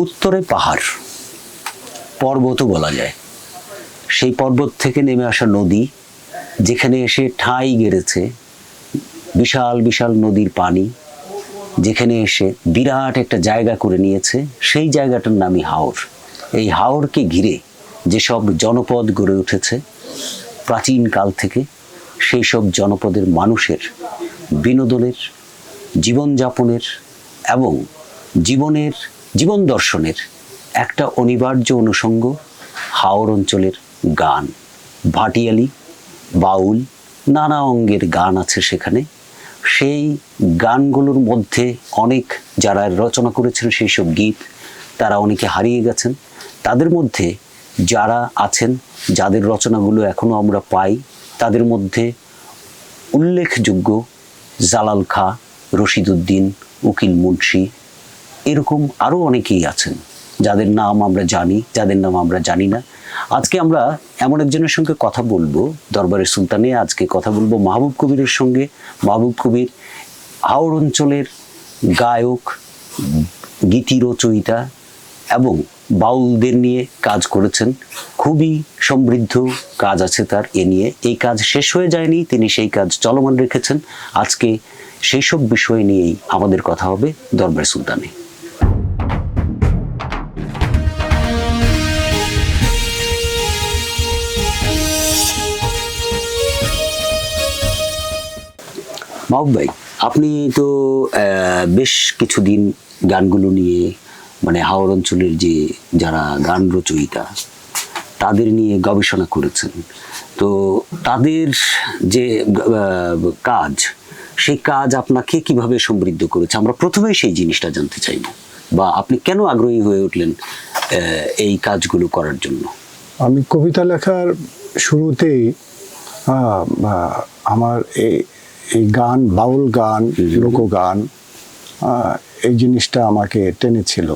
উত্তরে পাহাড়, পর্বতও বলা যায়। সেই পর্বত থেকে নেমে আসা নদী, যেখানে এসে ঠাঁই গেড়েছে বিশাল বিশাল নদীর পানি, যেখানে এসে বিরাট একটা জায়গা করে নিয়েছে, সেই জায়গাটার নামই হাওর। এই হাওরকে ঘিরে যেসব জনপদ গড়ে উঠেছে প্রাচীন কাল থেকে, সেই সব জনপদের মানুষের বিনোদনের, জীবনযাপনের এবং জীবন দর্শনের একটা অনিবার্য অনুষঙ্গ হাওর অঞ্চলের গান। ভাটিয়ালি, বাউল, নানা অঙ্গের গান আছে সেখানে। সেই গানগুলোর মধ্যে অনেক যারা রচনা করেছেন সেই সব গীত, তারা অনেকে হারিয়ে গেছেন। তাদের মধ্যে যারা আছেন, যাদের রচনাগুলো এখনো আমরা পাই, তাদের মধ্যে উল্লেখযোগ্য জালাল খাঁ, রশিদ উদ্দিন, উকিল মুন্সি, এরকম আরও অনেকেই আছেন যাদের নাম আমরা জানি, যাদের নাম আমরা জানি না। আজকে আমরা এমন একজনের সঙ্গে কথা বলবো, দরবারের সুলতানে আজকে কথা বলবো মাহবুব কবিরের সঙ্গে। মাহবুব কবির হাওর অঞ্চলের গায়ক, গীতি রচয়িতা এবং বাউলদের নিয়ে কাজ করেছেন। খুবই সমৃদ্ধ কাজ আছে তার এ নিয়ে। এই কাজ শেষ হয়ে যায়নি, তিনি সেই কাজ চলমান রেখেছেন। আজকে সেই সব বিষয় নিয়েই আমাদের কথা হবে দরবার সুলতানে। মাহবুব ভাই, আপনি তো বেশ কিছুদিন গানগুলো নিয়ে, মানে হাওর অঞ্চলের যে যারা গান রচয়িতা তাদের নিয়ে গবেষণা করেছেন। তো তাদের যে কাজ, সেই কাজ আপনাকে কিভাবে সমৃদ্ধ করেছে, আমরা প্রথমেই সেই জিনিসটা জানতে চাইব। বা আপনি কেন আগ্রহী হয়ে উঠলেন এই কাজগুলো করার জন্য? আমি কবিতা লেখার শুরুতেই আমার এই গান, বাউল গান, লোকগান, এই জিনিসটা আমাকে টেনেছিল।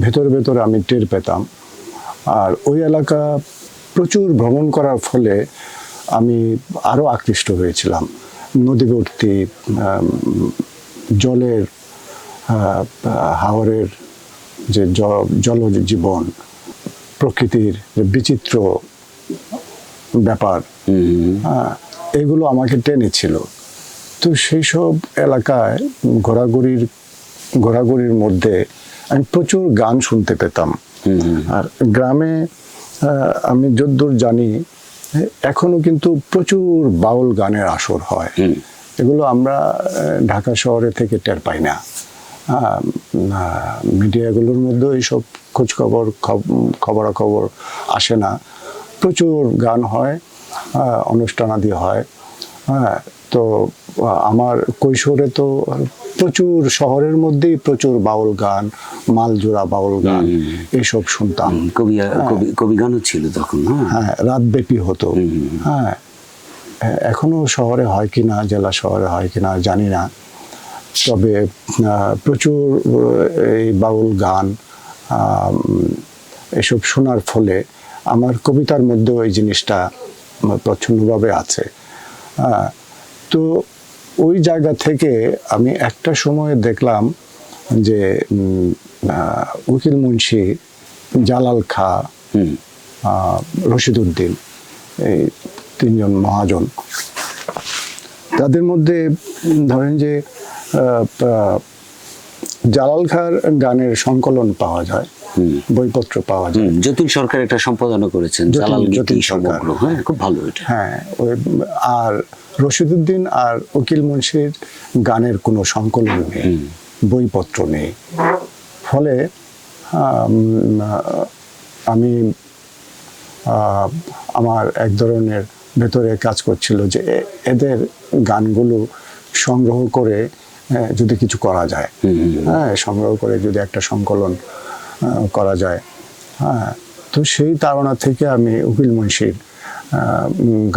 ভেতরে আমি টের পেতাম। আর ওই এলাকা প্রচুর ভ্রমণ করার ফলে আমি আরও আকৃষ্ট হয়েছিলাম। নদীবর্তী জলের, হাওরের যে জলজ জীবন, প্রকৃতির বিচিত্র ব্যাপার, এগুলো আমাকে টেনেছিল। তো সেই সব এলাকায় ঘোরাঘুরির মধ্যে আমি প্রচুর গান শুনতে পেতাম। আর গ্রামে আমি যদ্দূর জানি এখনো কিন্তু প্রচুর বাউল গানের আসর হয়। এগুলো আমরা ঢাকা শহরে থেকে টের পাই না। মিডিয়াগুলোর মধ্যে এইসব খবরাখবর আসে না। প্রচুর গান হয়, অনুষ্ঠানাদি হয়। তো আমার কৈশোরে তো প্রচুর, শহরের মধ্যেই প্রচুর বাউল গান, মালজোড়া বাউল গান এইসব শুনতাম। কবি গানও ছিল তখন। হ্যাঁ, রাতব্যাপী হতো। হ্যাঁ, এখনো শহরে হয় কিনা, জেলা শহরে হয় কিনা জানি না, তবে প্রচুর এই বাউল গান এসব শোনার ফলে আমার কবিতার মধ্যে ওই জিনিসটা প্রচ্ছন্নভাবে আছে। তো ওই জায়গা থেকে আমি একটা সময় দেখলাম যে উকিল মুন্সি, জালাল খাঁ, রশিদ উদ্দিন, এই তিনজন মহাজন, তাদের মধ্যে ধরেন যে জালাল খাঁর গানের সংকলন পাওয়া যায়, বইপত্র পাওয়া যায়। যতীন সরকার একটা সম্পাদনা করেছেন, জালাল গীতি সমগ্র। হ্যাঁ, খুব ভালো এটা। হ্যাঁ, আর রশিদ উদ্দিন আর উকিল মুন্সির গানের কোনো সংকলন নেই, বইপত্র নেই। ফলে আমি আমার এক ধরনের ভেতরে কাজ করছিল যে এদের গানগুলো সংগ্রহ করে যদি কিছু করা যায়, হ্যাঁ, সংগ্রহ করে যদি একটা সংকলন করা যায়। হ্যাঁ, তো সেই তাড়না থেকে আমি উকিল মুন্সির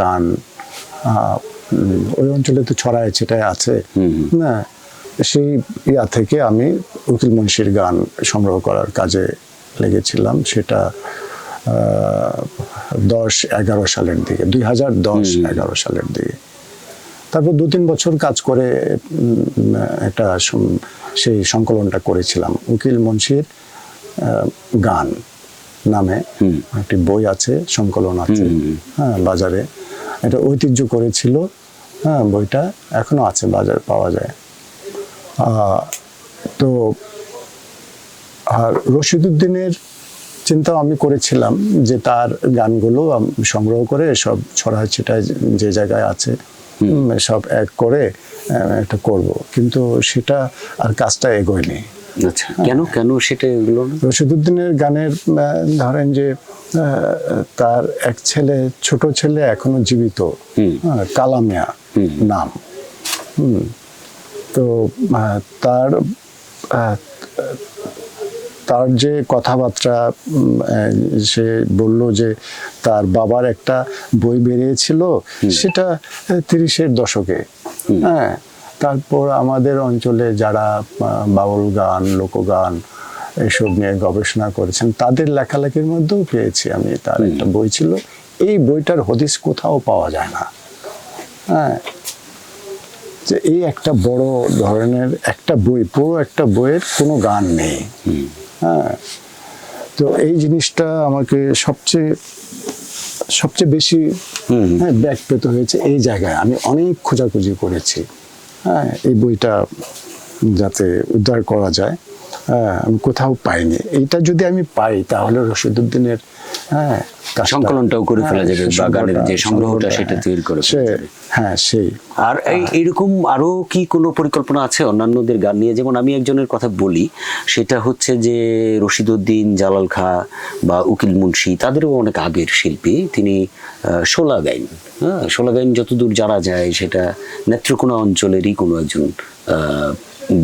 গান, ওই অঞ্চলে তো ছড়ায় ছিটায় আছে না, সেই ইয়া থেকে আমি উকিল মুন্সির গান সংগ্রহ করার কাজে লেগেছিলাম। সেটা 10-11 সালের দিকে, 2010-11 সালের দিকে। তারপর 2-3 বছর কাজ করে একটা সেই সংকলনটা করেছিলাম। উকিল মুন্সির গান নামে একটি বই আছে, সংকলন আছে, হ্যাঁ, বাজারে। এটা ঐতিহ্য করেছিল, হ্যাঁ, বইটা এখনো আছে, বাজারে পাওয়া যায়। তো আর রশিদউদ্দিনের চিন্তা আমি করেছিলাম যে তার গানগুলো সংগ্রহ করে সব ছড়ায় ছিটায় যে জায়গায় আছে সব এক করে একটা করব, কিন্তু সেটা আর কাজটা এগোয়নি। আচ্ছা, কেন কেন সেটা এগুলো না? রশিদউদ্দিনের গানের ধরেন যে তার এক ছেলে, ছোট ছেলে এখনো জীবিত, কালামিয়া নাম। তো তার তার যে কথাবার্তা, সে বলল যে তার বাবার একটা বই বেরিয়েছিল, সেটা 30-এর দশকে। হ্যাঁ, তারপর আমাদের অঞ্চলে যারা বাউল গান, লোকগান এসব নিয়ে গবেষণা করেছেন, তাদের লেখালেখির মধ্যেও পেয়েছি আমি তার একটা বই ছিল। এই বইটার হদিস কোথাও পাওয়া যায় না। হ্যাঁ, যে এই একটা বড় ধরনের একটা বই, পুরো একটা বইয়ের কোনো গান নেই। হ্যাঁ, তো এই জিনিসটা আমাকে সবচেয়ে বেশি ব্যাক পেতে হয়েছে এই জায়গায়। আমি অনেক খোঁজাখুঁজি করেছি, হ্যাঁ, এই বইটা যাতে উদ্ধার করা যায়। আমি কোথাও পাইনি। এইটা যদি আমি পাই তাহলে রশিদউদ্দিনের সংকলনটাও করে ফেলা যাবে, বা গানের যে সংগ্রহটা সেটা তৈরি করে ফেলা যাবে। হ্যাঁ, সেই। আর এইরকম আরো কি কোনো পরিকল্পনা আছে অন্যান্যদের গান নিয়ে? যেমন আমি একজনের কথা বলি, সেটা হচ্ছে যে রশিদউদ্দিন, জালাল খাঁ বা উকিল মুন্সি, তাদেরও অনেক আগের শিল্পী। তিনি শোলা গাইন, হ্যাঁ, শোলা গাইন যতদূর জানা যায় সেটা নেত্রকোনা অঞ্চলেরই কোনো একজন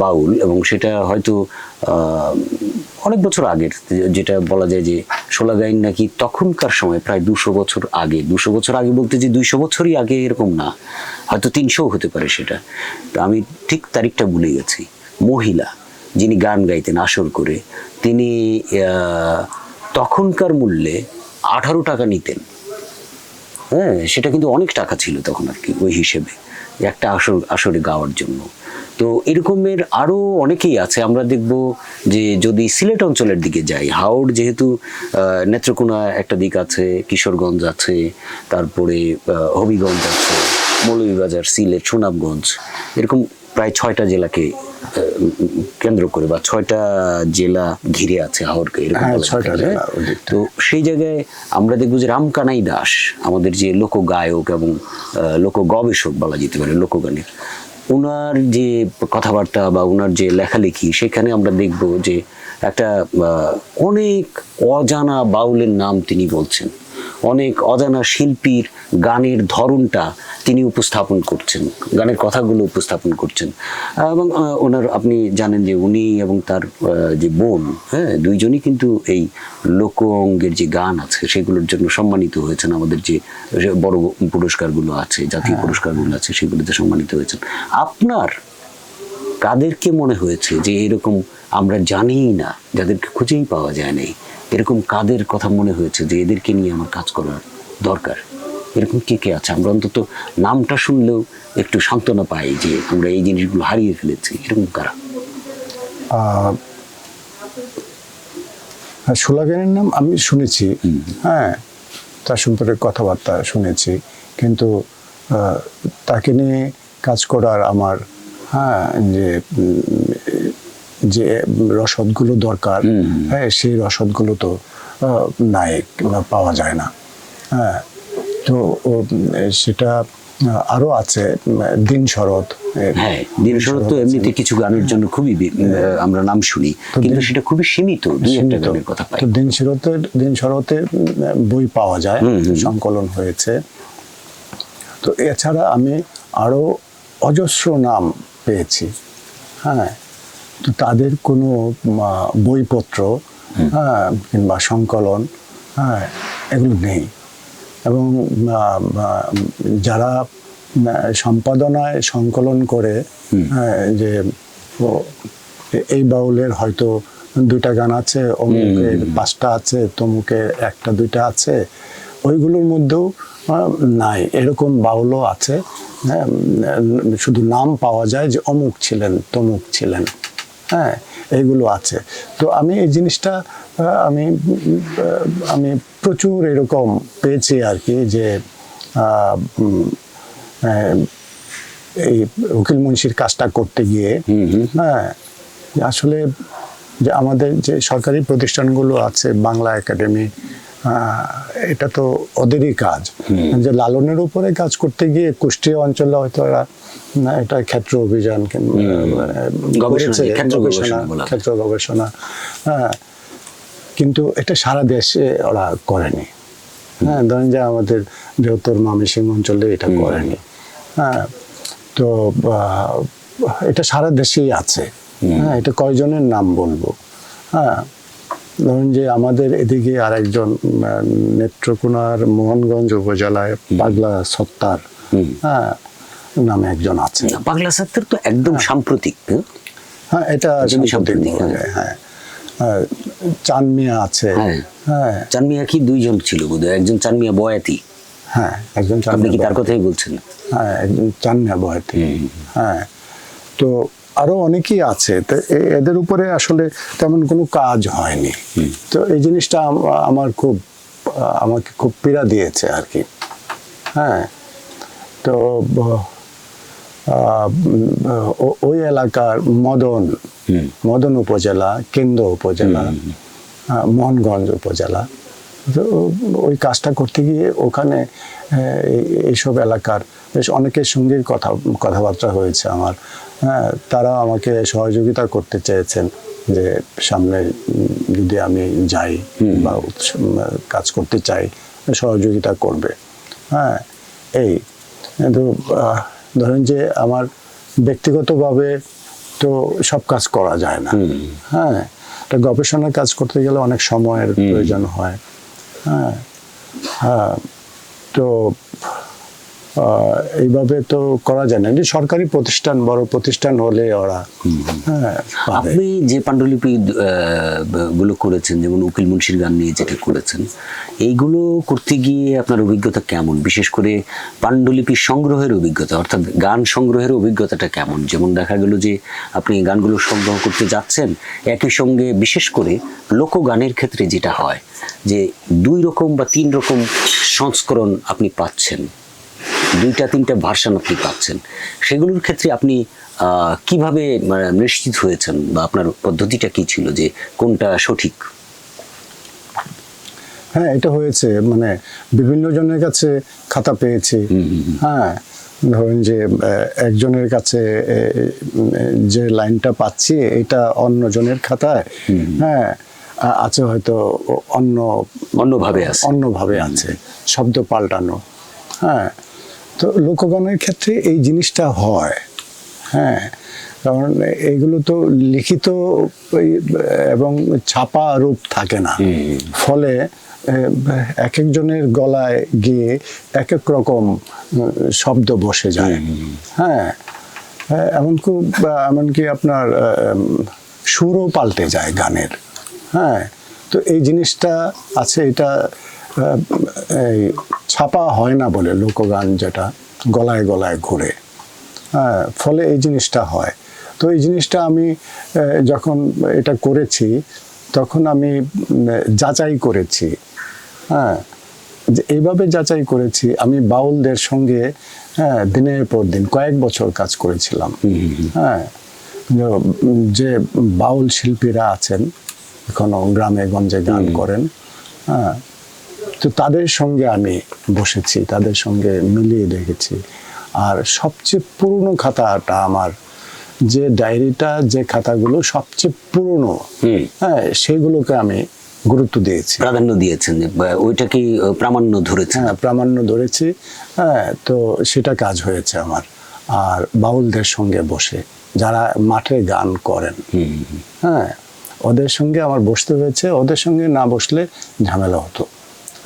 বাউল, এবং সেটা হয়তো অনেক বছর আগের, যেটা বলা যায় যে শোলা গাইন নাকি তখনকার সময় প্রায় 200 বছর আগে, 200 বছর আগে বলতে যে 200 বছরই আগে এরকম না, হয়তো 300 হতে পারে সেটা, তো আমি ঠিক তারিখটা ভুলে গেছি। মহিলা যিনি গান গাইতেন আসর করে, তিনি তখনকার মূল্যে 18 টাকা নিতেন। হ্যাঁ, সেটা কিন্তু অনেক টাকা ছিল তখন আর কি, ওই হিসেবে একটা আসরে গাওয়ার জন্য। তো এরকমের আরো অনেকেই আছে। আমরা দেখব যে যদি সিলেট অঞ্চলের দিকে যাই, হাওড় যেহেতু নেত্রকোনা একটা দিক আছে, কিশোরগঞ্জ আছে, তারপরে হবিগঞ্জ আছে, মৌলভীবাজার, সিলেট, সুনামগঞ্জ, এরকম প্রায় 6টা জেলাকে কেন্দ্র করে বা 6টা জেলা ঘিরে আছে হাওড়কে, এরকম তো সেই জায়গায় আমরা দেখবো যে রামকানাই দাস, আমাদের যে লোক গায়ক এবং লোক গবেষক বলা যেতে পারে লোকগানের, ওনার যে কথাবার্তা বা ওনার যে লেখালেখি, সেখানে আমরা দেখব যে একটা অনেক অজানা বাউলের নাম তিনি বলছেন, অনেক অজানা শিল্পীর গানের ধরনটা তিনি উপস্থাপন করছেন, গানের কথাগুলো উপস্থাপন করছেন। এবং ওনার, আপনি জানেন যে উনি এবং তার যে বোন, হ্যাঁ, দুইজনই কিন্তু এই লোক অঙ্গের যে গান আছে সেগুলোর জন্য সম্মানিত হয়েছেন। আমাদের যে বড় পুরস্কারগুলো আছে, জাতীয় পুরস্কারগুলো আছে, সেগুলোতে সম্মানিত হয়েছেন। আপনার কাদেরকে মনে হয়েছে যে এরকম আমরা জানিই না, যাদেরকে খুঁজেই পাওয়া যায় নাই, এরকম কাদের কথা মনে হয়েছে যে এদেরকে নিয়ে আমার কাজ করার দরকার? এরকম কে কে আছে? আমরা অন্তত নামটা শুনলেও একটু সান্ত্বনা পাই যে আমরা এই জিনিসগুলো হারিয়ে ফেলেছি, এরকম কারা? শোলা গাইনের নাম আমি শুনেছি, হ্যাঁ, তার সম্পর্কে কথাবার্তা শুনেছি, কিন্তু তাকে নিয়ে কাজ করার আমার, হ্যাঁ, যে রসদগুলো দরকার, হ্যাঁ, সেই রসদগুলো তো নাই, পাওয়া যায় না। হ্যাঁ, তো সেটা আরো আছে দিন শরৎ। হ্যাঁ, দিন শরৎ তো এমনিতে কিছু গানের জন্য খুবই আমরা নাম শুনি, কিন্তু সেটা খুবই সীমিত, দুই একটা গানের কথা পাই। তো দিন শরতের বই পাওয়া যায়, সংকলন হয়েছে। তো এছাড়া আমি আরো অজস্র নাম পেয়েছি, হ্যাঁ, তো তাদের কোনো বইপত্র, হ্যাঁ, কিংবা সংকলন, হ্যাঁ, এগুলো নেই। এবং যারা সম্পাদনায় সংকলন করে, যে এই বাউলের হয়তো 2টা গান আছে, অমুকের 5টা আছে, তমুকের 1টা 2টা আছে, ওইগুলোর মধ্যেও নাই। এরকম বাউলও আছে, শুধু নাম পাওয়া যায় যে অমুক ছিলেন, তমুক ছিলেন। হ্যাঁ, এইগুলো আছে। তো আমি এই জিনিসটা আমি আমি প্রচুর এরকম পেয়েছি আর কি, যে এই উকিল মুন্সির কাজটা করতে গিয়ে, হ্যাঁ, আসলে যে আমাদের যে সরকারি প্রতিষ্ঠানগুলো আছে, বাংলা একাডেমি, এটা তো ওদেরই কাজ, যে লালনের উপরে কাজ করতে গিয়ে কুষ্টিয়া অঞ্চলে হয়তো এরা এটা ক্ষেত্র অভিযান করেছে, ক্ষেত্র গবেষণা, হ্যাঁ, কিন্তু এটা সারা দেশে ওরা করেনি। হ্যাঁ, ধরেন যে আমাদের বৃহত্তর ময়মনসিংহ অঞ্চলে এটা করেনি। হ্যাঁ, তো এটা সারা দেশেই আছে। হ্যাঁ, এটা কয়জনের নাম বলবো? হ্যাঁ, ধরুন যে আমাদের এদিকে আরেকজন নেত্রকোনার মোহনগঞ্জ উপজেলায় পাগলা সত্তার, হ্যাঁ, নামে একজন আছে। পাগলা সত্তার তো একদম সাম্প্রতিক। হ্যাঁ, এটা সাম্প্রতিক। হ্যাঁ, চাঁদ মিয়া আছে। হ্যাঁ, চাঁদ মিয়া কি দুইজন ছিল বোধহয়, একজন চাঁদ মিয়া বয়াতি। হ্যাঁ, একজন চাঁদ আপনি কি মিয়া, তার কথাই বলছেন? হ্যাঁ, একজন চাঁদ মিয়া বয়াতি। হ্যাঁ, তো আরো অনেকেই আছে। তো এদের উপরে আসলে তেমন কোনো কাজ হয়নি। তো এই জিনিসটা আমাকে খুব পীড়া দিয়েছে আর কি। হ্যাঁ, তো ওই এলাকার মদন উপজেলা, কেন্দ্র উপজেলা, মোহনগঞ্জ উপজেলা, তো ওই কাজটা করতে গিয়ে ওখানে এইসব এলাকার বেশ অনেকের সঙ্গে কথাবার্তা হয়েছে আমার। হ্যাঁ, তারা আমাকে সহযোগিতা করতে চেয়েছেন, যে সামনে যদি আমি যাই বা কাজ করতে চাই, সহযোগিতা করবে। হ্যাঁ, এই কিন্তু ধরেন যে আমার ব্যক্তিগতভাবে তো সব কাজ করা যায় না। হ্যাঁ, একটা গবেষণার কাজ করতে গেলে অনেক সময়ের প্রয়োজন হয়। হ্যাঁ, হ্যাঁ, তো এইভাবে তো করা যায় না। সরকারি প্রতিষ্ঠান, বড় প্রতিষ্ঠান হলে ওরা। হ্যাঁ, আপনি যে পাণ্ডুলিপি গুলো করেছেন, যেমন উকিল মুন্সির গান নিয়ে যেটা করেছেন, এইগুলো করতে গিয়ে আপনার অভিজ্ঞতা কেমন? বিশেষ করে পাণ্ডুলিপি সংগ্রহের অভিজ্ঞতা, অর্থাৎ গান সংগ্রহের অভিজ্ঞতাটা কেমন? যেমন দেখা গেল যে আপনি গানগুলো সংগ্রহ করতে যাচ্ছেন, একই সঙ্গে বিশেষ করে লোকগানের ক্ষেত্রে যেটা হয় যে 2 রকম বা 3 রকম সংস্করণ আপনি পাচ্ছেন, 2-3টা ভার্সন আপনি পাচ্ছেন। সেগুলোর ক্ষেত্রে আপনি কিভাবে নিশ্চিত হয়েছেন, বা আপনার পদ্ধতিটা কি ছিল যে কোনটা সঠিক? হ্যাঁ, এটা হয়েছে, মানে বিভিন্ন জনের কাছে খাতা পেয়েছি। হ্যাঁ, ধরুন যে একজনের কাছে যে লাইনটা পাচ্ছি এটা অন্যজনের খাতায়, হ্যাঁ, আছে হয়তো অন্যভাবে আছে, শব্দ পাল্টানো। হ্যাঁ, তো লোকগানের ক্ষেত্রে এই জিনিসটা হয়। হ্যাঁ, কারণ এগুলো তো লিখিত এবং ছাপা রূপ থাকে না, ফলে এক একজনের গলায় গিয়ে এক এক রকম শব্দ বসে যায়। হ্যাঁ, এমনকি আপনার সুরও পাল্টে যায় গানের। হ্যাঁ, তো এই জিনিসটা আছে, এটা এই ছাপা হয় না বলে, লোকগান যেটা গলায় গলায় ঘুরে। হ্যাঁ, ফলে এই জিনিসটা হয়। তো এই জিনিসটা আমি যখন এটা করেছি তখন আমি যাচাই করেছি। হ্যাঁ, এইভাবে যাচাই করেছি। আমি বাউলদের সঙ্গে, হ্যাঁ, দিনের পর দিন কয়েক বছর কাজ করেছিলাম। হ্যাঁ, যে বাউল শিল্পীরা আছেন এখনো গ্রামে গঞ্জে গান করেন, হ্যাঁ, তো তাদের সঙ্গে আমি বসেছি, তাদের সঙ্গে মিলিয়ে দেখেছি। আর সবচেয়ে পুরনো খাতাটা আমার, যে ডায়েরিটা, যে খাতাগুলো সবচেয়ে পুরনো, হ্যাঁ, সেগুলোকে আমি গুরুত্ব দিয়েছি, প্রাধান্য দিয়েছেন। ওইটা কি প্রামাণ্য ধরেছেন? হ্যাঁ, প্রামাণ্য ধরেছি। হ্যাঁ, তো সেটা কাজ হয়েছে আমার। আর বাউলদের সঙ্গে বসে, যারা মাঠে গান করেন, হ্যাঁ, ওদের সঙ্গে আমার বসতে হয়েছে। ওদের সঙ্গে না বসলে ঝামেলা হতো।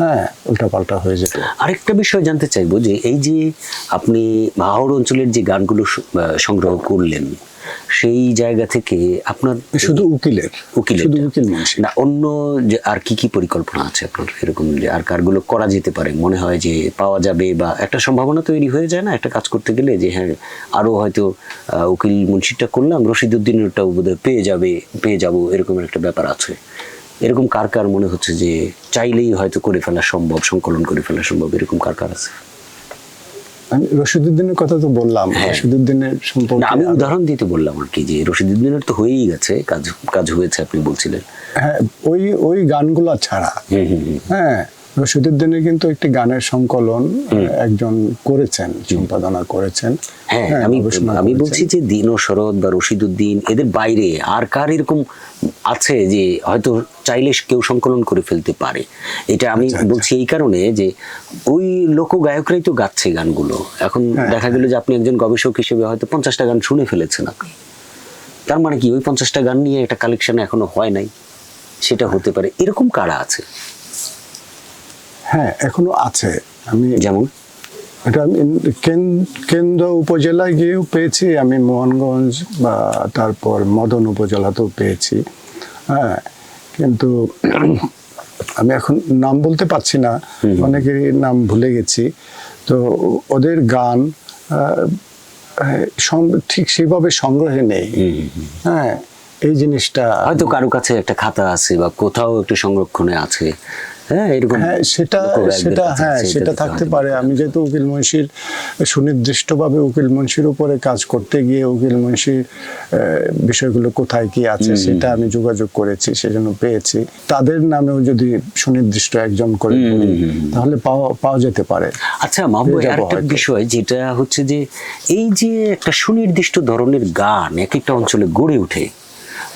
হ্যাঁ উল্টাপাল্টা হয়ে যেত। আরেকটা বিষয় জানতে চাইবো যে এই যে আপনি হাওর অঞ্চলের যে গানগুলো সংগ্রহ করলেন, সেই জায়গা থেকে আপনার শুধু উকিলের শুধু উকিল মুন্সি না, অন্য যে আর কি কি পরিকল্পনা আছে আপনার, এরকম যে আর কারগুলো করা যেতে পারে মনে হয় যে পাওয়া যাবে, বা একটা সম্ভাবনা তৈরি হয়ে যায় না একটা কাজ করতে গেলে, যে হ্যাঁ আরো হয়তো উকিল মুন্সিটা করলাম, রশিদউদ্দিনেরটাও বোধহয় পেয়ে যাব, এরকম একটা ব্যাপার আছে। এরকম কার কার মনে হচ্ছে যে চাইলেই হয়তো করে ফেলা সম্ভব, সংকলন করে ফেলা সম্ভব, এরকম কার কার আছে? আমি রশিদউদ্দিনের কথা তো বললাম, রশিদউদ্দিনের না, সম্পর্কে আমি উদাহরণ দিতে বললাম আর কি, যে রশিদউদ্দিনের তো হয়েই গেছে, কাজ হয়েছে আপনি বলছিলেন। হ্যাঁ ওই গানগুলো ছাড়া হ্যাঁ রশিদউদ্দিনের কিন্তু একটি গানের সংকলন একজন করেছেন, সম্পাদনা করেছেন। হ্যাঁ, আমি বলছি যে দিন ও শরৎ বা রশিদউদ্দিন এদের বাইরে আর কার এরকম আছে যে হয়তো চাইলে কেউ সংকলন করে ফেলতে পারে? এটা আমি বলছি এই কারণে যে ওই লোকগায়করাই তো গাচ্ছে গানগুলো। এখন দেখা গেল যে আপনি একজন গবেষক হিসেবে হয়তো 50টা গান শুনে ফেলেছেন আপনি, তার মানে কি ওই 50টা গান নিয়ে একটা কালেকশন এখনো হয় নাই, সেটা হতে পারে। এরকম কারা আছে? হ্যাঁ এখনো আছে। আমি যেমন এটা আমি কেন্দ্র উপজেলায় গিয়েও পেয়েছি, আমি মোহনগঞ্জ বা তারপর মদন উপজেলাতেও পেয়েছি। হ্যাঁ কিন্তু আমি এখন নাম বলতে পারছি না, অনেকেরই নাম ভুলে গেছি। তো ওদের গান ঠিক সেইভাবে সংগ্রহে নেই। হ্যাঁ এই জিনিসটা হয়তো কারো কাছে একটা খাতা আছে বা কোথাও একটু সংরক্ষণে আছে। হ্যাঁ এরকম, হ্যাঁ সেটা থাকতে পারে। আমি যেহেতু উকিল মুন্সির সুনির্দিষ্টভাবে উকিল মুন্সির উপরে কাজ করতে গিয়ে উকিল মুন্সির বিষয়গুলো কোথায় কি আছে সেটা আমি যোগাযোগ করেছি, সেজন্য পেয়েছি। তাদের নামেও যদি সুনির্দিষ্ট একজন করে তাহলে পাওয়া যেতে পারে। আচ্ছা মাহবুব, আরেকটা বিষয় যেটা হচ্ছে যে এই যে একটা সুনির্দিষ্ট ধরনের গান এক একটা অঞ্চলে গড়ে ওঠে,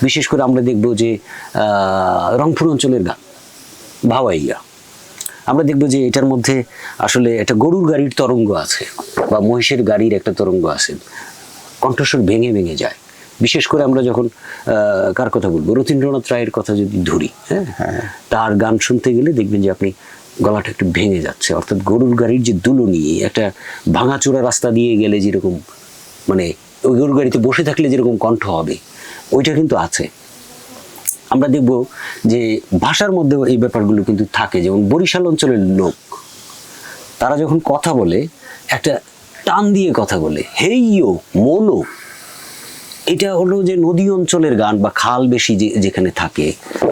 বিশেষ করে আমরা দেখবো যে রংপুর অঞ্চলের গান ভাওয়াইয়া, আমরা দেখবো যে এটার মধ্যে আসলে একটা গরুর গাড়ির তরঙ্গ আছে বা মহিষের গাড়ির একটা তরঙ্গ আছে, কণ্ঠস্বর ভেঙে ভেঙে যায়। বিশেষ করে আমরা যখন কার কথা বলবো, রথীন্দ্রনাথ রায়ের কথা যদি ধরি, হ্যাঁ তার গান শুনতে গেলে দেখবেন যে আপনি গলাটা একটু ভেঙে যাচ্ছে, অর্থাৎ গরুর গাড়ির যে দুলনি, একটা ভাঙাচোরা রাস্তা দিয়ে গেলে যেরকম মানে ওই গরুর গাড়িতে বসে থাকলে যেরকম কণ্ঠ হবে, ওইটা কিন্তু আছে। আমরা দেখব যে ভাষার মধ্যেও এই ব্যাপারগুলো কিন্তু থাকে। যেমন বরিশাল অঞ্চলের লোক, তারা যখন কথা বলে একটা টান দিয়ে কথা বলে, হেইয়ো মোলো, এটা হলো যে নদী অঞ্চলের গান বা খাল বেশি যেখানে থাকে,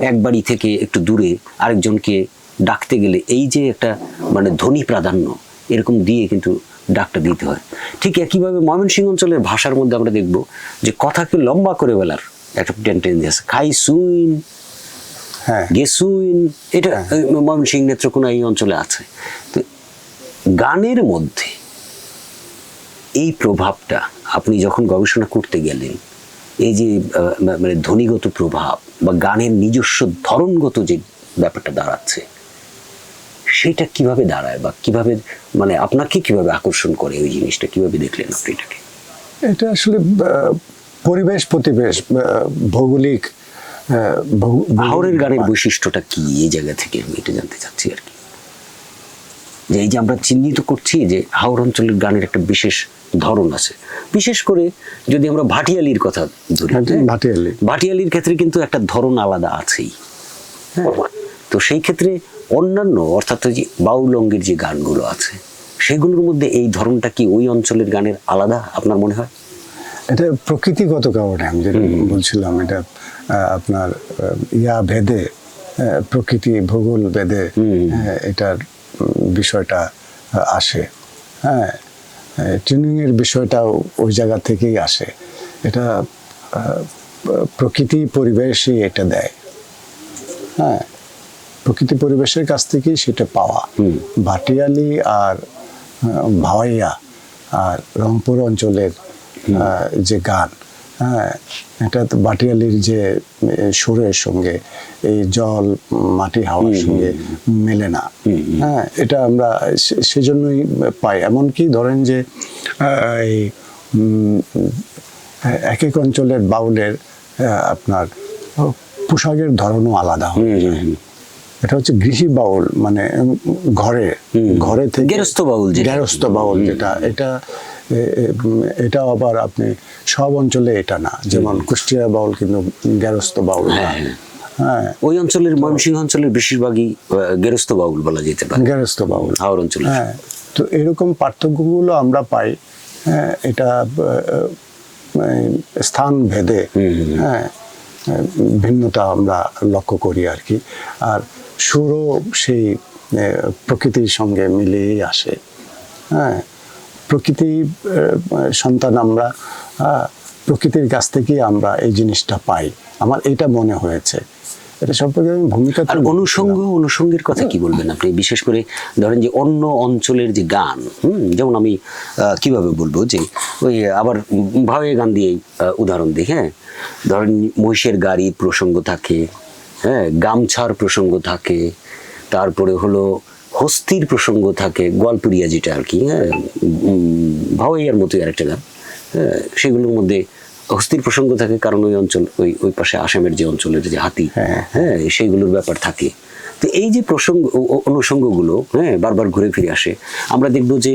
এক বাড়ি থেকে একটু দূরে আরেকজনকে ডাকতে গেলে এই যে একটা মানে ধ্বনি প্রাধান্য এরকম দিয়ে কিন্তু ডাকটা দিতে হয়। ঠিক একইভাবে ময়মনসিংহ অঞ্চলের ভাষার মধ্যে আমরা দেখব যে কথাকে লম্বা করে বলার একটা টেন্ডেন্সি আছে, খাই সুইন, গেসুইন, এটা ময়মনসিংহ নেত্রকোনা এই অঞ্চলে আছে। তো গানের মধ্যে এই প্রভাবটা আপনি যখন গবেষণা করতে গেলেন, এই যে মানে ধ্বনিগত প্রভাব বা গানের নিজস্ব ধরনগত যে ব্যাপারটা দাঁড়াচ্ছে, সেটা কিভাবে দাঁড়ায় বা কিভাবে মানে আপনাকে কিভাবে আকর্ষণ করে ওই জিনিসটা, কিভাবে দেখলেন আপনি এটাকে? এটা আসলে পরিবেশ প্রতিবেশ ভৌগোলিক হাওরের গানের বৈশিষ্ট্যটা কি এই জায়গা থেকে আমি এটা জানতে চাচ্ছি আর কি, যে এই যে আমরা চিহ্নিত করছি যে হাওর অঞ্চলের গানের একটা বিশেষ ধরন আছে। বিশেষ করে যদি আমরা ভাটিয়ালির কথা ধরি, ভাটিয়ালির ক্ষেত্রে কিন্তু একটা ধরন আলাদা আছেই। হ্যাঁ, তো সেই ক্ষেত্রে অন্যান্য অর্থাৎ যে বাউল অঙ্গের যে গানগুলো আছে সেগুলোর মধ্যে এই ধরনটা কি ওই অঞ্চলের গানের আলাদা আপনার মনে হয়? এটা প্রকৃতিগত কারণে আমি যেটা বলছিলাম, এটা আপনার ভেদে, প্রকৃতি ভূগোল ভেদে এটার বিষয়টা আসে। হ্যাঁ, ট্রেনিংয়ের বিষয়টাও ওই জায়গা থেকেই আসে। এটা প্রকৃতি পরিবেশই এটা দেয়। হ্যাঁ, প্রকৃতি পরিবেশের কাছ থেকেই সেটা পাওয়া। ভাটিয়ালি আর ভাওয়াইয়া আর রংপুর অঞ্চলের যে গান, হ্যাঁ, এটা তো ভাটিয়ালির যে সুরের সঙ্গে এই জল মাটি হাওয়ার সঙ্গে মেলে না। হ্যাঁ, এটা আমরা সেজন্যই পাই। এমনকি ধরেন যে এই এক এক অঞ্চলের বাউলের আপনার পোশাকের ধরনও আলাদা হয়। এটা হচ্ছে গৃহী বাউল, মানে ঘরে ঘরে থেকে গেরস্থ বাউল গেরস্থ বাউল যেটা, এটা আবার আপনি সব অঞ্চলে এটা না, যেমন কুষ্টিয়া বাউল কিন্তু গেরস্থ বাউল না। হ্যাঁ, ওই অঞ্চলের ময়মনসিংহ অঞ্চলের বেশিরভাগই গেরস্থ বাউল বলা যেতে পারে, গেরস্থ বাউল হাওড় অঞ্চলে। হ্যাঁ, তো এরকম পার্থক্যগুলো আমরা পাই। হ্যাঁ, এটা স্থান ভেদে হ্যাঁ ভিন্নতা আমরা লক্ষ্য করি আর কি। আর সুরও সেই প্রকৃতির সঙ্গে মিলিয়েই আসে। হ্যাঁ, প্রকৃতি সন্তান আমরা, প্রকৃতির কাছ থেকেই আমরা এই জিনিসটা পাই, আমার এটা মনে হয়েছে। এটা সম্পর্কে আমি ভূমিকা। আর অনুষঙ্গের কথা কি বলবেন আপনি? বিশেষ করে ধরেন যে অন্য অঞ্চলের যে গান, যেমন আমি কিভাবে বলবো যে ওই আবার ভাবে গান দিয়ে উদাহরণ দিই। হ্যাঁ, ধরেন মহিষের গাড়ির প্রসঙ্গ থাকে, হ্যাঁ, গামছার প্রসঙ্গ থাকে, তারপরে হলো হস্তির প্রসঙ্গ থাকে, গোয়ালপুরিয়া যেটা আর কি, হ্যাঁ, ভাওয়াইয়ার মতোই আরেকটা গান। হ্যাঁ, সেগুলোর মধ্যে হস্তির প্রসঙ্গ থাকে, কারণ ওই অঞ্চল ওই পাশে আসামের যে অঞ্চলের যে হাতি, হ্যাঁ, সেইগুলোর ব্যাপার থাকে। তো এই যে প্রসঙ্গ অনুষঙ্গগুলো হ্যাঁ বারবার ঘুরে ফিরে আসে। আমরা দেখব যে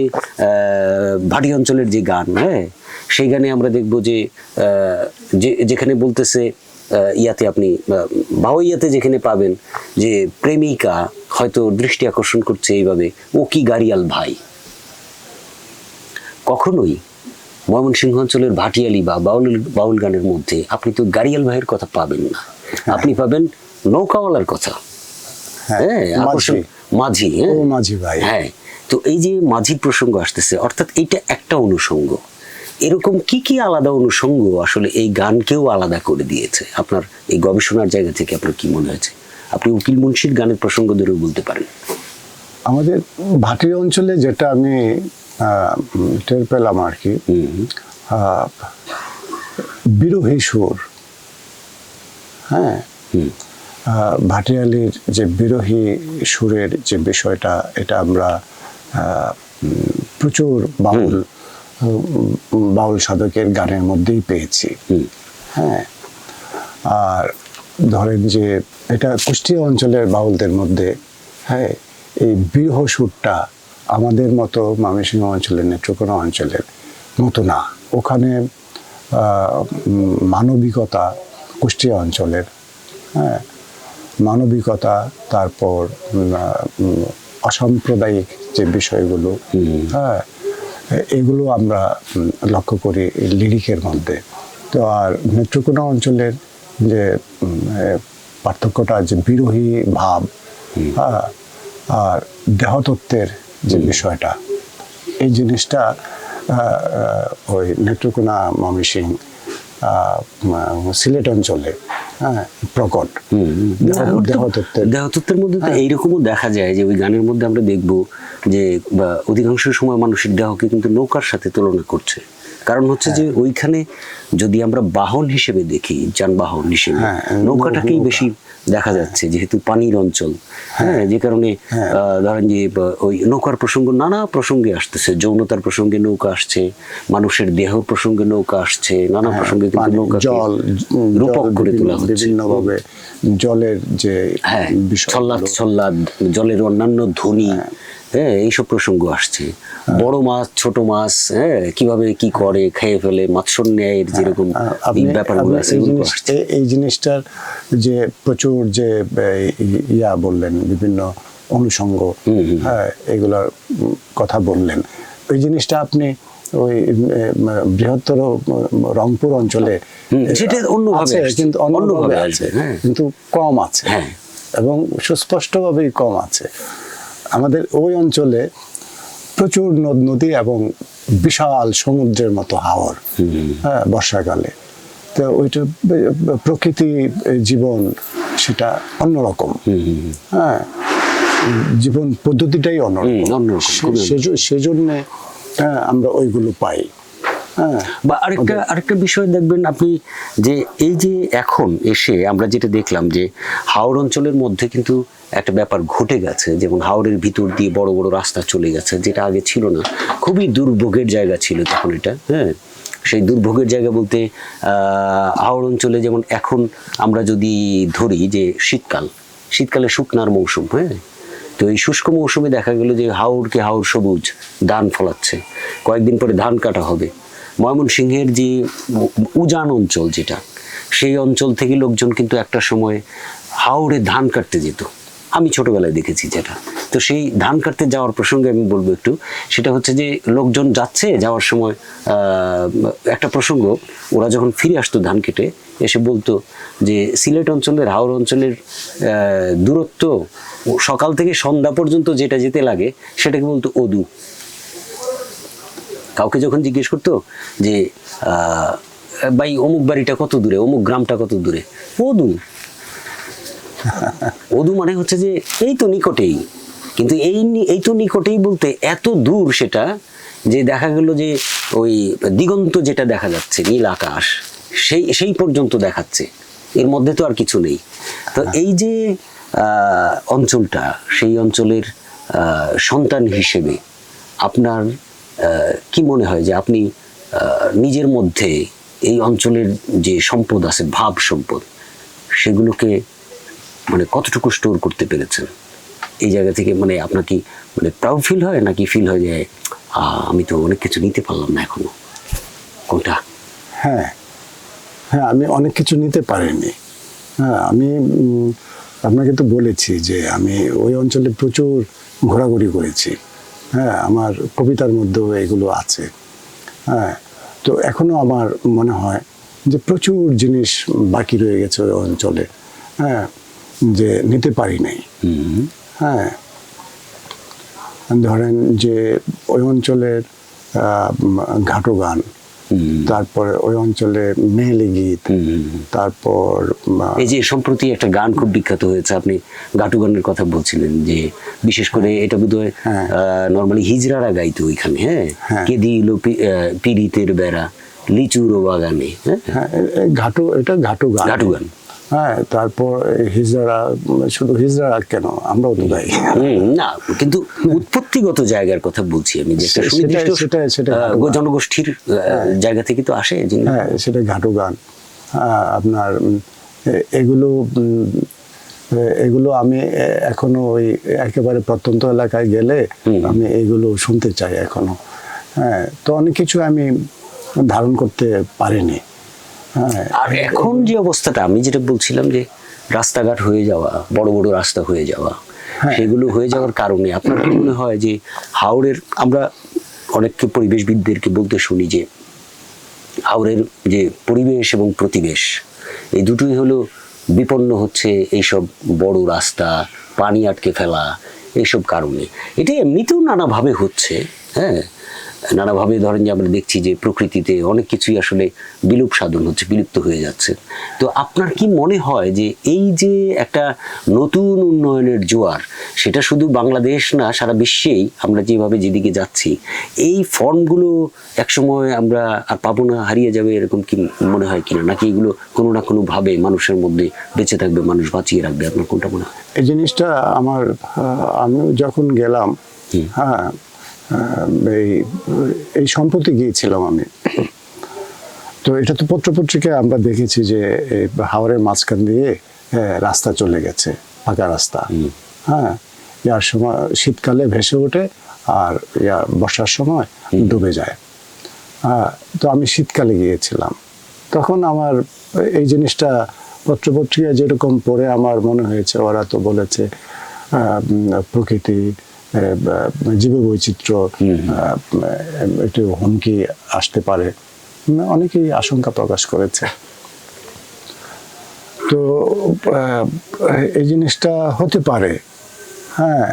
ভাটি অঞ্চলের যে গান, হ্যাঁ, সেই গানে আমরা দেখব যে যেখানে বলতেছে ইয়াতে আপনি ভাওয়াইয়াতে যেখানে পাবেন যে প্রেমিকা হয়তো দৃষ্টি আকর্ষণ করছে এইভাবে, ও কি গাড়িয়াল ভাই। কখনোই ময়মনসিংহ অঞ্চলের ভাটিয়ালি বা বাউল গানের মধ্যে আপনি তো গাড়িয়াল ভাইয়ের কথা পাবেন না, আপনি পাবেন নৌকাওয়ালার কথা। হ্যাঁ, মাঝি, মাঝি ভাই। হ্যাঁ, তো এই যে মাঝি প্রসঙ্গ আসতেছে, অর্থাৎ এইটা একটা অনুষঙ্গ। এরকম কি কি আলাদা অনুষঙ্গ আসলে এই গানকেও আলাদা করে দিয়েছে? আপনার এই গবেষণার জায়গা থেকে আপনার কি মনে হয়েছে? আপনি উকিল মুন্সির গানের প্রসঙ্গ ধরেও বলতে পারেন। আমাদের ভাটি অঞ্চলে যেটা আমি টের পেলাম আর কি, বিরোহী সুর। হ্যাঁ, ভাটিয়ালির যে বিরোহী সুরের যে বিষয়টা, এটা আমরা প্রচুর বাউল সাধকের গানের মধ্যেই পেয়েছি। হ্যাঁ, আর ধরেন যে এটা কুষ্টিয়া অঞ্চলের বাউলদের মধ্যে, হ্যাঁ, এই বিরহ সুরটা আমাদের মতো ময়মনসিংহ অঞ্চলের, নেত্রকোনা অঞ্চলের মতো না। ওখানে মানবিকতা, কুষ্টিয়া অঞ্চলের, হ্যাঁ, মানবিকতা, তারপর অসাম্প্রদায়িক যে বিষয়গুলো, হ্যাঁ, এগুলো আমরা লক্ষ্য করি লিরিকের মধ্যে। তো আর নেত্রকোনা অঞ্চলের যে পার্থক্যটা, যে বিরোহী ভাব, হ্যাঁ, আর দেহতত্ত্বের যে বিষয়টা, এই জিনিসটা ওই নেত্রকোনা, ময়মনসিংহ, সিলেট অঞ্চলে হ্যাঁ প্রকট। দেহতত্ত্বের মধ্যে তো এইরকমও দেখা যায় যে ওই গানের মধ্যে আমরা দেখব যে অধিকাংশ সময় মানুষের দেহকে কিন্তু নৌকার সাথে তুলনা করছে। কারণ হচ্ছে যে ওইখানে যদি আমরা বাহন হিসেবে দেখি, যানবাহন হিসেবে নৌকাটাকেই বেশি দেখা যাচ্ছে, যেহেতু পানির অঞ্চল। হ্যাঁ, যে কারণে ধরেন যে ওই নৌকার প্রসঙ্গ নানা প্রসঙ্গে আসতেছে, যৌনতার প্রসঙ্গে নৌকা আসছে, মানুষের দেহ প্রসঙ্গে নৌকা আসছে, নানা প্রসঙ্গে কিন্তু নৌকা জল রূপক করে তোলা হচ্ছে বিভিন্নভাবে। জলের যে ছল্লাদ ছল্লাদ, জলের অন্যান্য ধ্বনি, হ্যাঁ, এইসব প্রসঙ্গ আসছে। বড় মাছ, ছোট মাছ, হ্যাঁ, কিভাবে কি করে, খেয়ে ফেলে, মাৎস্য ন্যায়ের যেরকম ব্যাপারগুলো আছে, এই জিনিসটার যে প্রচুর যে ইয়া বললেন, বিভিন্ন অনুষঙ্গ, হ্যাঁ, এগুলোর কথা বললেন। ওই জিনিসটা আপনি ওই বৃহত্তর রংপুর অঞ্চলে সেটা অন্যভাবে কিন্তু অন্যভাবে আছে, কিন্তু কম আছে, এবং সুস্পষ্টভাবেই কম আছে। আমাদের ওই অঞ্চলে প্রচুর নদ নদী এবং বিশাল সমুদ্রের মতো হাওর, হ্যাঁ, বর্ষাকালে। তো ওইটা প্রকৃতি জীবন সেটা অন্যরকম। হ্যাঁ, জীবন পদ্ধতিটাই অন্যরকম, সেজন্য আমরা ওইগুলো পাই। বা আরেকটা বিষয় দেখবেন আপনি, যে এই যে এখন এসে আমরা যেটা দেখলাম যে হাওড় অঞ্চলের মধ্যে কিন্তু একটা ব্যাপার ঘটে গেছে, যেমন হাওড়ের ভিতর দিয়ে বড় বড় রাস্তা চলে গেছে, যেটা আগে ছিল না। খুবই দুর্ভোগের জায়গা ছিল তখন এটা। হ্যাঁ, সেই দুর্ভোগের জায়গা বলতে হাওড় অঞ্চলে যেমন এখন আমরা যদি ধরি যে শীতকাল, শীতকালে শুকনার মৌসুম, হ্যাঁ। তো এই শুষ্ক মৌসুমে দেখা গেল যে হাওরকে হাওর সবুজ ধান ফলাচ্ছে, কয়েকদিন পরে ধান কাটা হবে। ময়মনসিংহের যে উজান অঞ্চল যেটা, সেই অঞ্চল থেকে লোকজন কিন্তু একটা সময় হাওরে ধান কাটতে যেত, আমি ছোটবেলায় দেখেছি যেটা। তো সেই ধান কাটতে যাওয়ার প্রসঙ্গে আমি বলবো একটু, সেটা হচ্ছে যে লোকজন যাচ্ছে, যাওয়ার সময় একটা প্রসঙ্গ, ওরা যখন ফিরে আসতো ধান কেটে এসে বলতো যে সিলেট অঞ্চলের হাওর অঞ্চলের দূরত্ব সকাল থেকে সন্ধ্যা পর্যন্ত যেটা যেতে লাগে সেটাকে বলতো অদূর। কাউকে যখন জিজ্ঞেস করতো যে ভাই অমুক বাড়িটা কত দূরে, অমুক গ্রামটা কত দূরে, অদূ। অদূ মানে হচ্ছে যে এই তো নিকটেই, কিন্তু এই তো নিকটেই বলতে এত দূর সেটা যে দেখা গেল যে ওই দিগন্ত যেটা দেখা যাচ্ছে নীল আকাশ, সেই পর্যন্ত দেখাচ্ছে, এর মধ্যে তো আর কিছু নেই। তো এই যে অঞ্চলটা, সেই অঞ্চলের সন্তান হিসেবে আপনার কি মনে হয় যে আপনি নিজের মধ্যে এই অঞ্চলের যে সম্পদ আছে, ভাব সম্পদ, সেগুলোকে মানে কতটুকু স্টোর করতে পেরেছেন এই জায়গা থেকে? মানে আপনার কি মানে প্রাউড ফিল হয়, নাকি ফিল হয় যে আমি তো অনেক কিছু নিতে পারলাম না এখনো? কোনটা? হ্যাঁ হ্যাঁ, আমি অনেক কিছু নিতে পারিনি। হ্যাঁ, আমি আপনাকে তো বলেছি যে আমি ওই অঞ্চলে প্রচুর ঘোরাঘুরি করেছি। হ্যাঁ, আমার কবিতার মধ্যেও এগুলো আছে। হ্যাঁ, তো এখনো আমার মনে হয় যে প্রচুর জিনিস বাকি রয়ে গেছে ওই অঞ্চলে, হ্যাঁ, যে নিতে পারি নাই। হ্যাঁ, ধরেন যে ওই অঞ্চলের ঘাটো গান, তারপরে ওই অঞ্চলে মেহেলি গীত, তারপর এই যে সম্প্রতি একটা গান খুব বিখ্যাত হয়েছে, আপনি ঘাটু গানের কথা বলছিলেন, যে বিশেষ করে এটা বোধহয় নর্মালি হিজড়ারা গাইতো ওইখানে, হ্যাঁ, কে দিল পিরিতের বেড়া লিচুর বাগানে, হ্যাঁ, ঘাটু, এটা ঘাটু গান, ঘাটু গান। হ্যাঁ, তারপর হিজড়া, শুধু হিজড়া কেন, আমরাও তো গাই। না, কিন্তু উৎপত্তিগত জায়গার কথা বলছি আমি, যে একটা সুনির্দিষ্ট জনগোষ্ঠীর জায়গা থেকে তো আসে। হ্যাঁ, সেটা ঘাটু গান। আপনার এগুলো আমি এখনো ওই একেবারে প্রত্যন্ত এলাকায় গেলে আমি এগুলো শুনতে চাই এখনো। হ্যাঁ, তো অনেক কিছু আমি ধারণ করতে পারিনি। আর এখন যে অবস্থাটা, আমি যেটা বলছিলাম যে রাস্তাঘাট হয়ে যাওয়া, বড় বড় রাস্তা হয়ে যাওয়া, সেগুলো হয়ে যাওয়ার কারণে আপনার কি মনে হয় যে হাওরের, আমরা অনেককে পরিবেশবিদদেরকে বলতে শুনি যে হাওরের যে পরিবেশ এবং প্রতিবেশ, এই দুটোই হলো বিপন্ন হচ্ছে এইসব বড় রাস্তা, পানি আটকে ফেলা, এইসব কারণে। এটা এমনিতেও নানাভাবে হচ্ছে, হ্যাঁ, নানাভাবে। ধরেন যে আমরা দেখছি যে প্রকৃতিতে অনেক কিছুই আসলে বিলুপ সাধন হচ্ছে, বিলুপ্ত হয়ে যাচ্ছে। তো আপনার কি মনে হয় যে এই যে একটা নতুন উন্নয়নের জোয়ার, সেটা শুধু বাংলাদেশ না, সারা বিশ্বেই আমরা যেভাবে যেদিকে যাচ্ছি, এই ফর্মগুলো একসময় আমরা আর পাবো না, হারিয়ে যাবে, এরকম কি মনে হয় কিনা? নাকি এগুলো কোনো না কোনো ভাবে মানুষের মধ্যে বেঁচে থাকবে, মানুষ বাঁচিয়ে রাখবে? আপনার কোনটা মনে হয়? এই জিনিসটা আমার, আমি যখন গেলাম, হ্যাঁ, এই সম্প্রতি গিয়েছিলাম আমি, তো এটা তো পত্রপত্রিকায় আমরা দেখেছি যে হাওরের মাঝখান দিয়ে রাস্তা চলে গেছে, পাকা রাস্তা। হ্যাঁ, ইয়ার সময় শীতকালে ভেসে ওঠে, আর বর্ষার সময় ডুবে যায়। তো আমি শীতকালে গিয়েছিলাম, তখন আমার এই জিনিসটা পত্রপত্রিকায় যেরকম পড়ে আমার মনে হয়েছে, ওরা তো বলেছে প্রকৃতি, জীববৈচিত্র্য একটু হুমকি আসতে পারে, অনেকেই আশঙ্কা প্রকাশ করেছে। তো এই জিনিসটা হতে পারে, হ্যাঁ,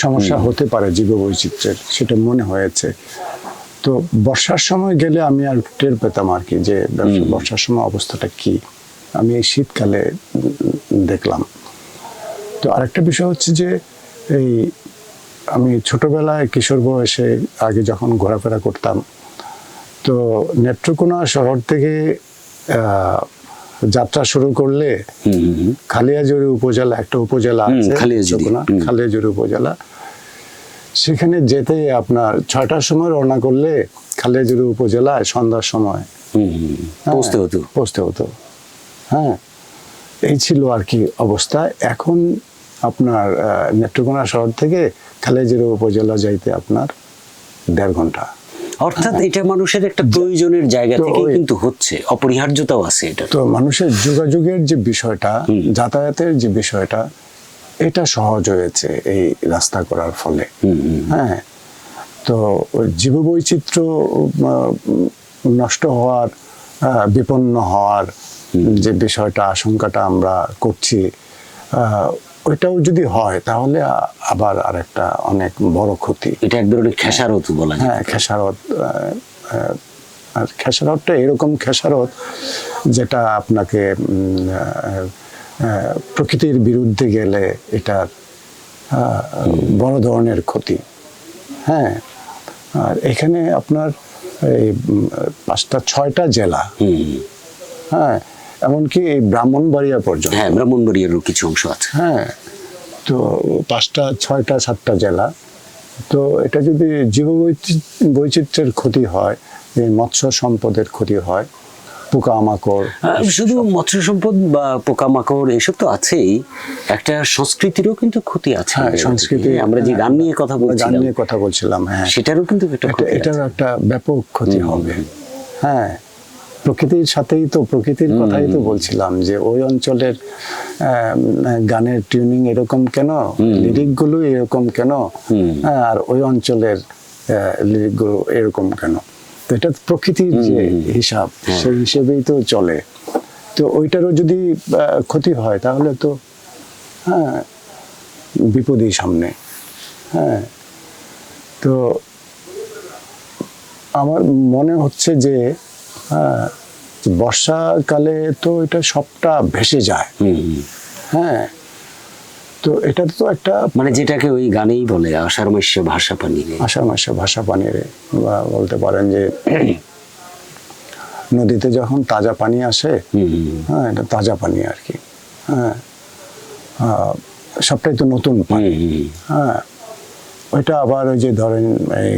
সমস্যা হতে পারে জীববৈচিত্র্যের, সেটা মনে হয়েছে। তো বর্ষার সময় গেলে আমি আর টের পেতাম আর কি, যে বর্ষার সময় অবস্থাটা কি, আমি এই শীতকালে দেখলাম। তো আরেকটা বিষয় হচ্ছে যে এই আমি ছোটবেলায় কিশোর বয়সে আগে যখন ঘোরাফেরা করতাম, তো নেত্রকোনা শহর থেকে যাত্রা শুরু করলে খালিয়াজুড়ি উপজেলা, একটা উপজেলা আছে খালিয়াজুড়ি উপজেলা, সেখানে যেতে আপনার 6টার সময় রওনা করলে খালিয়াজুড়ি উপজেলায় সন্ধ্যার সময় পৌঁছতে হতো। হ্যাঁ, এই ছিল আর কি অবস্থা। এখন আপনার নেত্রকোনা শহর থেকে খালেজিরা উপজেলা যাইতে আপনার 1.5 ঘন্টা। অর্থাৎ এটা মানুষের একটা প্রয়োজনের জায়গা তো থেকে ওই- কিন্তু হচ্ছে, অপরিহার্যতাও আছে এটা। তো মানুষের যোগাযোগের যে বিষয়টা, যাতায়াতের যে বিষয়টা, এটা সহজ হয়েছে এই রাস্তা করার ফলে। হ্যাঁ, তো ওই জীববৈচিত্র্য নষ্ট হওয়ার, বিপন্ন হওয়ার যে বিষয়টা, আশঙ্কাটা আমরা করছি, ওইটাও যদি হয় তাহলে আবার আরেকটা অনেক বড় ক্ষতি। এটা এক ধরনের খেসারত বলা যায়। হ্যাঁ, খেসারত। আর খেসারতটা এরকম খেসারত যেটা আপনাকে প্রকৃতির বিরুদ্ধে গেলে এটার বড় ধরনের ক্ষতি। হ্যাঁ, আর এখানে আপনার এই 5টা-6টা জেলা, হ্যাঁ, এমনকি এই ব্রাহ্মণবাড়িয়া পর্যন্ত, হ্যাঁ, ব্রাহ্মণবাড়িয়ারও কিছু অংশ আছে। হ্যাঁ, তো 5টা, 6টা, 7টা জেলা। তো এটা যদি বৈচিত্র্যের ক্ষতি হয়, এই মৎস্য সম্পদের ক্ষতি হয়, পোকামাকড়, শুধু মৎস্য সম্পদ বা পোকামাকড় এসব তো আছেই, একটা সংস্কৃতিরও কিন্তু ক্ষতি আছে। হ্যাঁ, সংস্কৃতি, আমরা যে গান নিয়ে কথা আমরা গান বলছিলাম, নিয়ে কথা বলছিলাম, হ্যাঁ, সেটারও কিন্তু একটা ক্ষতি আছে। এটার একটা ব্যাপক ক্ষতি হবে। হ্যাঁ, প্রকৃতির সাথেই তো, প্রকৃতির কথাই তো বলছিলাম যে ওই অঞ্চলের গানের টিউনিং এরকম কেন, লিরিকগুলো এরকম কেন, আর ওই অঞ্চলের লিরিকগুলো এরকম কেন। তো এটা প্রকৃতির যে হিসাব, সেই হিসেবেই তো চলে। তো ওইটারও যদি ক্ষতি হয় তাহলে তো হ্যাঁ, বিপদই সামনে। হ্যাঁ, তো আমার মনে হচ্ছে যে বর্ষাকালে তো এটা সবটা ভেসে যায়। হ্যাঁ, তো এটা তো একটা মানে যেটাকে ওই গানেই বলে আষাঢ় মাসে ভাষা পানি রে। আষাঢ় মাসে ভাষা পানির, বা বলতে পারেন যে নদীতে যখন তাজা পানি আসে, হ্যাঁ, এটা তাজা পানি আর কি। হ্যাঁ, সবটাই তো নতুন পানি। হ্যাঁ, ওইটা আবার ওই যে ধরেন এই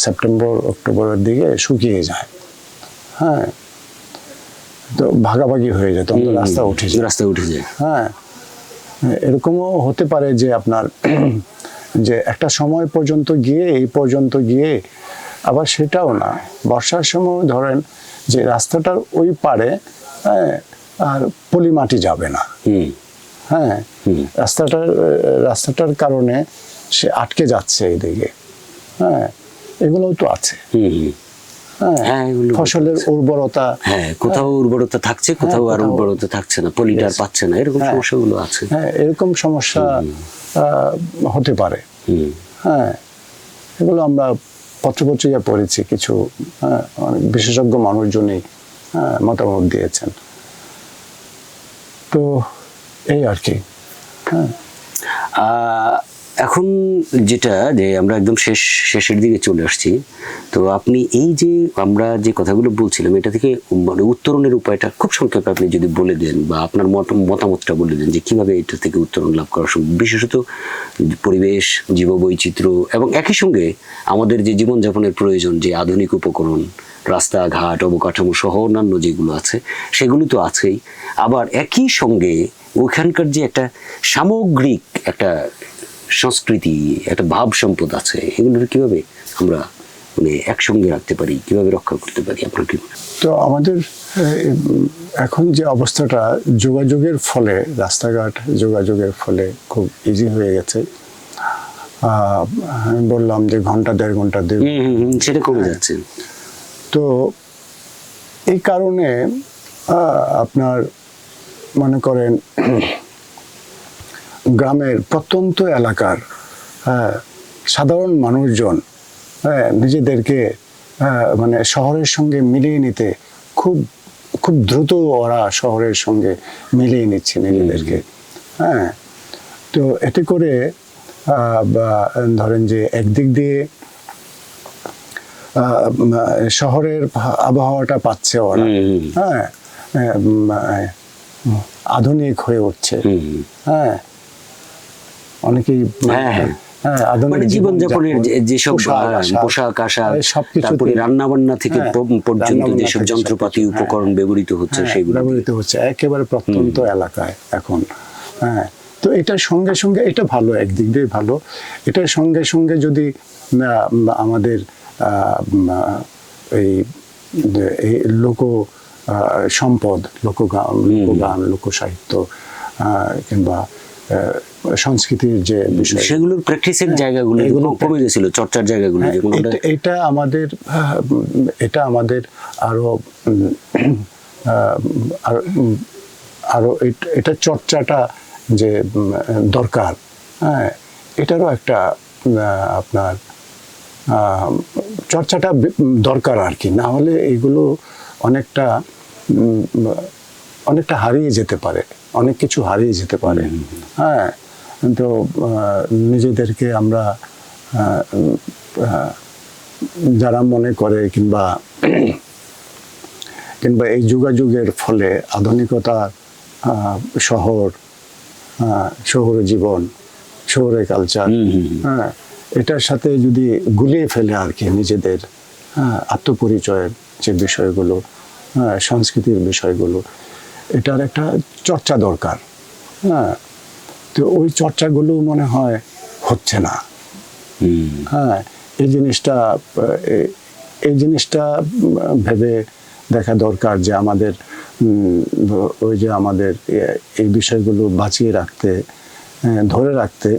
সেপ্টেম্বর অক্টোবরের দিকে শুকিয়ে যায়। হ্যাঁ, তো ভাগাভাগি হয়ে যায়, তখন তো রাস্তা উঠে যায়। রাস্তায় উঠে যায়। হ্যাঁ, এরকমও হতে পারে যে আপনার যে একটা সময় পর্যন্ত গিয়ে, এই পর্যন্ত গিয়ে আবার সেটাও না, বর্ষার সময় ধরেন যে রাস্তাটার ওই পারে, হ্যাঁ, আর পলি মাটি যাবে না। হ্যাঁ, রাস্তাটার কারণে সে আটকে যাচ্ছে এইদিকে। হ্যাঁ, এগুলোও তো আছে। হ্যাঁ, এগুলো ফসলের উর্বরতা, হ্যাঁ, কোথাও উর্বরতা থাকছে, কোথাও আর উর্বরতা থাকছে না, পলিটার পাচ্ছে না, এরকম সমস্যাগুলো আছে। হ্যাঁ, এরকম সমস্যা হতে পারে। হ্যাঁ, এগুলো আমরা পত্রপত্রিকা পড়েছি, কিছু অনেক বিশেষজ্ঞ মানুষজনই মতামত দিয়েছেন। তো এই আর কি। হ্যাঁ, এখন যেটা যে আমরা একদম শেষের দিকে চলে আসছি, তো আপনি এই যে আমরা যে কথাগুলো বলছিলাম, এটা থেকে মানে উত্তরণের উপায়টা খুব সংক্ষেপে আপনি যদি বলে দেন, বা আপনার মতামতটা বলে দেন যে কিভাবে এটা থেকে উত্তরণ লাভ করা সম্ভব, বিশেষত পরিবেশ, জীববৈচিত্র্য এবং একই সঙ্গে আমাদের যে জীবনযাপনের প্রয়োজন, যে আধুনিক উপকরণ, রাস্তাঘাট, অবকাঠামো সহ অন্যান্য যেগুলো আছে সেগুলো তো আছেই, আবার একই সঙ্গে ওখানকার যে একটা সামগ্রিক একটা সংস্কৃতি, একটা ভাব সম্পদ আছে, এগুলোর কিভাবে আমরা মানে একসঙ্গে রাখতে পারি, কিভাবে রক্ষা করতে পারি, আপনার কি মনে হয়? তো আমাদের এখন যে অবস্থাটা, যোগাযোগের ফলে, রাস্তাঘাট যোগাযোগের ফলে খুব ইজি হয়ে গেছে। আমি বললাম যে ঘন্টা, 1.5 ঘন্টা, সেটা কমে যাচ্ছে। তো এই কারণে আপনার মনে করেন গ্রামের প্রত্যন্ত এলাকার সাধারণ মানুষজন নিজেদেরকে মানে শহরের সঙ্গে মিলিয়ে নিতে খুব খুব দ্রুত ওরা শহরের সঙ্গে মিলিয়ে নিচ্ছে নিজেদেরকে। হ্যাঁ, তো এতে করে ধরেন যে একদিক দিয়ে শহরের আবহাওয়াটা পাচ্ছে ওরা, হ্যাঁ, আধুনিক হয়ে উঠছে। হ্যাঁ, অনেকেই হ্যাঁ, আধুনিক মানে জীবনযাপনের যেসব পোশাক আশাক, তারপরে রান্না বান্না থেকে পর্যন্ত যেসব যন্ত্রপাতি উপকরণ ব্যবহৃত হচ্ছে সেগুলো ব্যবহৃত হচ্ছে একেবারে প্রত্যন্ত এলাকায় এখন। হ্যাঁ, তো এটার সঙ্গে সঙ্গে এটা ভালো, একদিক দিয়ে ভালো। এটার সঙ্গে সঙ্গে যদি আমাদের এই এই লোক সম্পদ, লোকগান, লোকসাহিত্য কিংবা সংস্কৃতির যে বিষয়, সেগুলোর প্র্যাকটিসের জায়গাগুলো কমে গেছিল, চর্চার জায়গাগুলো যেগুলো এটা আমাদের আরো আরো এটা চর্চাটা যে দরকার, হ্যাঁ, এটারও একটা আপনার চর্চাটা দরকার আর কি। না হলে এগুলো অনেকটা হারিয়ে যেতে পারে, অনেক কিছু হারিয়ে যেতে পারে। হ্যাঁ, তো নিজেদেরকে আমরা যারা মনে করে কিংবা এই যুগাযুগের ফলে আধুনিকতা, শহরে জীবন, শহরে কালচার, হ্যাঁ, এটার সাথে যদি গুলিয়ে ফেলে আর কি নিজেদের আত্মপরিচয়ের যে বিষয়গুলো, সংস্কৃতির বিষয়গুলো, এটার একটা চর্চা দরকার। হ্যাঁ, তো ওই চর্চাগুলো মনে হয় হচ্ছে না। হ্যাঁ, এই জিনিসটা ভেবে দেখা দরকার যে আমাদের এই বিষয়গুলো বাঁচিয়ে রাখতে, ধরে রাখতে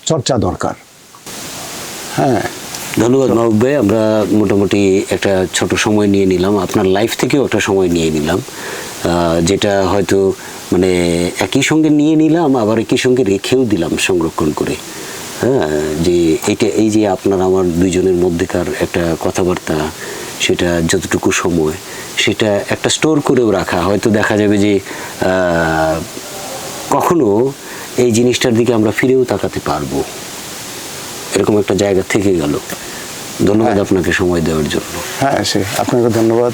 চর্চা দরকার। হ্যাঁ, ধন্যবাদ মাহবুব ভাই। আমরা মোটামুটি একটা ছোট সময় নিয়ে নিলাম, আপনার লাইফ থেকেও একটা সময় নিয়ে নিলাম, যেটা হয়তো মানে একই সঙ্গে নিয়ে নিলাম, আবার একই সঙ্গে রেখেও দিলাম সংরক্ষণ করে। হ্যাঁ, যে এই যে আপনার আমার দুইজনের মধ্যেকার একটা কথাবার্তা, সেটা যতটুকু সময়, সেটা একটা স্টোর করেও রাখা, হয়তো দেখা যাবে যে কখনো এই জিনিসটার দিকে আমরা ফিরেও তাকাতে পারবো, এরকম একটা জায়গা থেকে গেল। ধন্যবাদ আপনাকে সময় দেওয়ার জন্য। হ্যাঁ, আপনাকে ধন্যবাদ।